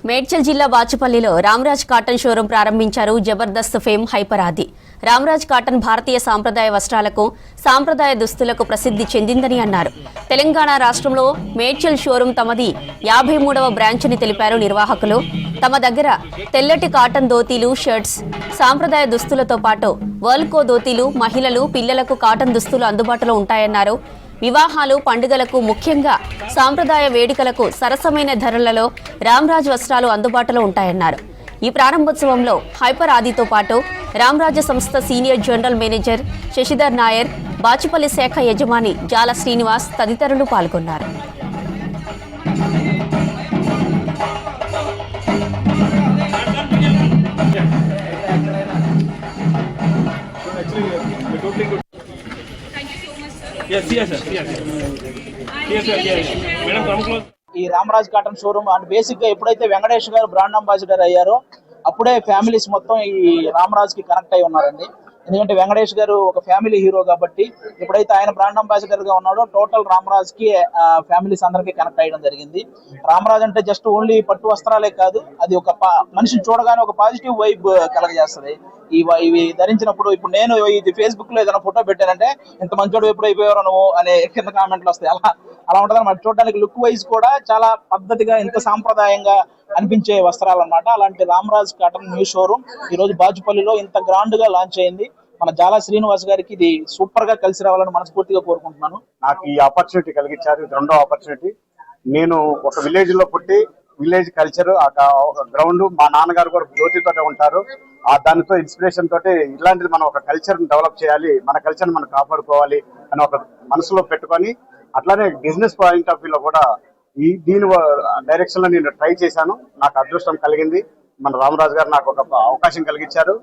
మేడ్చల్ జిల్లా బాచుపల్లిలో Ramraj cotton showroom ప్రారంభించారు Jabardasth fame hyper ఆది. రామరాజ్ కాటన్ భారతీయ సాంప్రదాయ వస్త్రాలకు, సాంప్రదాయ దుస్తులకు ప్రసిద్ధి చెందిందని అన్నారు. తెలంగాణ రాష్ట్రంలో మేడ్చల్ షోరూం తమది 53వ బ్రాంచ్ అని తెలిపారు నిర్వాహకులు. తమ దగ్గర తెల్లటి కాటన్ ధోతీలు, షర్ట్స్, సాంప్రదాయ దుస్తులతో పాటు వర్ల్కో ధోతీలు, మహిళలు, పిల్లలకు కాటన్ దుస్తులు అందుబాటులో ఉంటాయన్నారు. వివాహాలు, పండుగలకు, ముఖ్యంగా సాంప్రదాయ వేడుకలకు సరసమైన ధరలలో రామరాజ్ వస్త్రాలు అందుబాటులో ఉంటాయన్నారు. ఈ ప్రారంభోత్సవంలో హైపర్ ఆదితో పాటు రామరాజ సంస్థ senior general manager Sasidhar Nair, Bachupalli శాఖ యజమాని జాల శ్రీనివాస్ తదితరులు పాల్గొన్నారు. ఈ Ramraj cotton showroom and basic గా ఎప్పుడైతే వెంకటేష్ గారు బ్రాండ్ అంబాసిడర్ అయ్యారో అప్పుడే ఫ్యామిలీస్ మొత్తం ఈ రామరాజ్ కి కనెక్ట్ అయి ఉన్నారండి. ఎందుకంటే వెంకటేష్ గారు ఒక ఫ్యామిలీ హీరో కాబట్టి ఎప్పుడైతే ఆయన బ్రాండ్ అంబాసిడర్ గా ఉన్నాడో టోటల్ రామరాజ్ కి ఫ్యామిలీస్ అందరికీ కనెక్ట్ అయ్యడం జరిగింది. రామరాజ్ అంటే జస్ట్ ఓన్లీ పట్టు వస్త్రాలే కాదు, అది ఒక మనిషిని చూడగానే ఒక పాజిటివ్ వైబ్ కలగజేస్తుంది. ఇవి ధరించినప్పుడు ఇప్పుడు నేను ఇది ఫేస్బుక్ లో ఏదైనా ఫోటో పెట్టానంటే ఇంత మంచోడు ఎప్పుడు అయిపోయారో నువ్వు అనే కింద కామెంట్లు వస్తాయి. అలా ఉంటుంది అన్నమాట. చూడడానికి లుక్ వైజ్ కూడా చాలా పద్ధతిగా, ఇంత సాంప్రదాయంగా అనిపించే వస్త్రాలు అన్నమాట. అలాంటి రామరాజ్ కాటన్ న్యూ షోరూమ్ ఈ రోజు బాచుపల్లిలో ఇంత గ్రాండ్ గా లాంచ్ అయింది. మన జాల శ్రీనివాస్ గారికి ఇది సూపర్ గా కలిసి రావాలని మనస్ఫూర్తిగా కోరుకుంటున్నాను. నాకు ఈ ఆపర్చునిటీ కలిగించారు. ఇది రెండో ఆపర్చునిటీ. నేను ఒక విలేజ్ లో పుట్టి, విలేజ్ కల్చర్, గ్రౌండ్, మా నాన్నగారు కూడా జ్యోతితోటే ఉంటారు. దానితో ఇన్స్పిరేషన్ తోటి ఇలాంటిది మనం ఒక కల్చర్ డెవలప్ చేయాలి, మన కల్చర్ మనం కాపాడుకోవాలి అని ఒక మనసులో పెట్టుకొని, అట్లానే బిజినెస్ పాయింట్ ఆఫ్ వ్యూలో కూడా దీని డైరెక్షన్ లో నేను ట్రై చేశాను. నాకు అదృష్టం కలిగింది. మన రామరాజు గారు నాకు ఒక అవకాశం కలిగించారు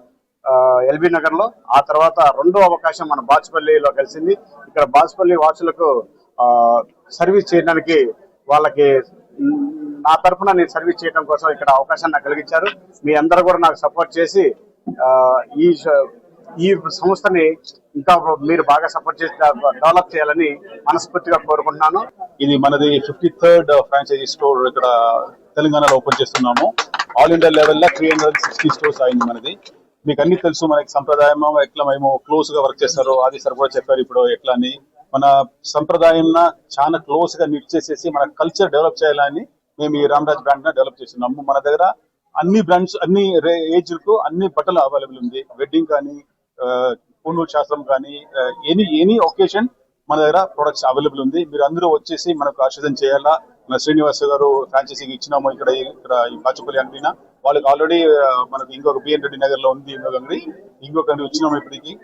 ఎల్బీ నగర్ లో. ఆ తర్వాత రెండో అవకాశం మన బాచుపల్లిలో కలిసింది. ఇక్కడ బాచుపల్లి వాసులకు సర్వీస్ చేయడానికి, వాళ్ళకి నా తరఫున నేను సర్వీస్ చేయడం కోసం ఇక్కడ అవకాశాన్ని నాకు కలిగించారు. మీ అందరూ కూడా నాకు సపోర్ట్ చేసి ఈ సంస్థని ఇంకా మీరు బాగా సపోర్ట్ చేసి డెవలప్ చేయాలని మనస్ఫూర్తిగా కోరుకుంటున్నాను. ఇది మనది 53rd ఫ్రాంచైజీ స్టోర్ ఇక్కడ తెలంగాణలో ఓపెన్ చేస్తున్నాము. ఆల్ ఇండియా లెవెల్లో 360 స్టోర్స్ అయింది మనది. మీకు అన్ని తెలుసు, మనకి సంప్రదాయం ఎట్లా మేము క్లోజ్ గా వర్క్ చేస్తారు. ఆది సార్ కూడా చెప్పారు ఇప్పుడు ఎట్లా అని. మన సంప్రదాయం చాలా క్లోజ్ గా నిట్ చేసేసి మన కల్చర్ డెవలప్ చేయాలని మేము ఈ రామరాజ్ బ్రాండ్ డెవలప్ చేస్తున్నాము. మన దగ్గర అన్ని బ్రాండ్స్, అన్ని ఏజ్ కు అన్ని బట్టలు అవైలబుల్ ఉంది. వెడ్డింగ్ కానీ, పూనూలు శాస్త్రం కానీ, ఎనీ ఒకేషన్ మన దగ్గర ప్రొడక్ట్స్ అవైలబుల్ ఉంది. మీరు అందరూ వచ్చేసి మనకు ఆశీర్వాదం చేయాలా. మన శ్రీనివాస్ గారు ఫ్రాంచైజీకి ఇచ్చినాము ఇక్కడ ఈ బాచుపల్లి అంగడిన. వాళ్ళకి ఆల్రెడీ మనకు ఇంకొక బిఎన్ రెడ్డి నగర్ లో ఉంది ఇంకొక అంగడి ఇచ్చినాము ఇప్పటికి.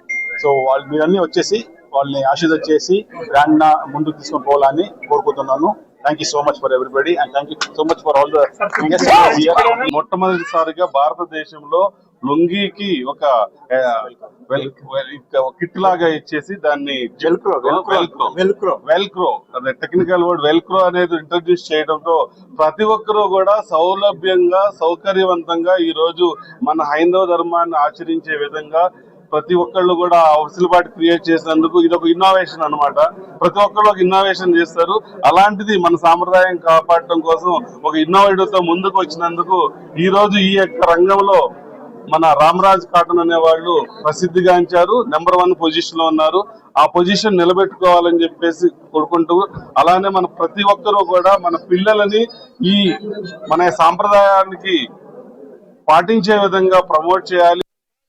సో వాళ్ళు మీరన్నీ వచ్చేసి వాళ్ళని ఆశీర్వాదం చేసి బ్రాండ్ ముందుకు తీసుకొని పోవాలని కోరుకుంటున్నాను. Thank you so much for everybody and thank you so much for all the. మొట్టమొదటిసారిగా భారతదేశంలో లుంగీకి ఒక కిట్ లాగా ఇచ్చేసి దాన్ని వెల్క్రో అదే టెక్నికల్ వర్డ్ వెల్క్రో అనేది ఇంట్రడ్యూస్ చేయడంతో ప్రతి ఒక్కరూ కూడా సౌలభ్యంగా, సౌకర్యవంతంగా ఈ రోజు మన హైందవ ధర్మాన్ని ఆచరించే విధంగా ప్రతి ఒక్కళ్ళు కూడా వెసులుబాటు క్రియేట్ చేసినందుకు ఇది ఒక ఇన్నోవేషన్ అన్నమాట. ప్రతి ఒక్కళ్ళు ఒక ఇన్నోవేషన్ చేస్తారు. అలాంటిది మన సాంప్రదాయం కాపాడటం కోసం ఒక ఇన్నోవేటివ్ తో ముందుకు వచ్చినందుకు ఈ రోజు ఈ యొక్క రంగంలో మన రామరాజ్ కాటన్ అనే వాళ్ళు ప్రసిద్ధిగాంచారు. నెంబర్ 1 పొజిషన్ లో ఉన్నారు. ఆ పొజిషన్ నిలబెట్టుకోవాలని చెప్పేసి కోరుకుంటూ, అలానే మన ప్రతి ఒక్కరూ కూడా మన పిల్లలని ఈ మన సాంప్రదాయానికి పాటించే విధంగా ప్రమోట్ చేయాలి.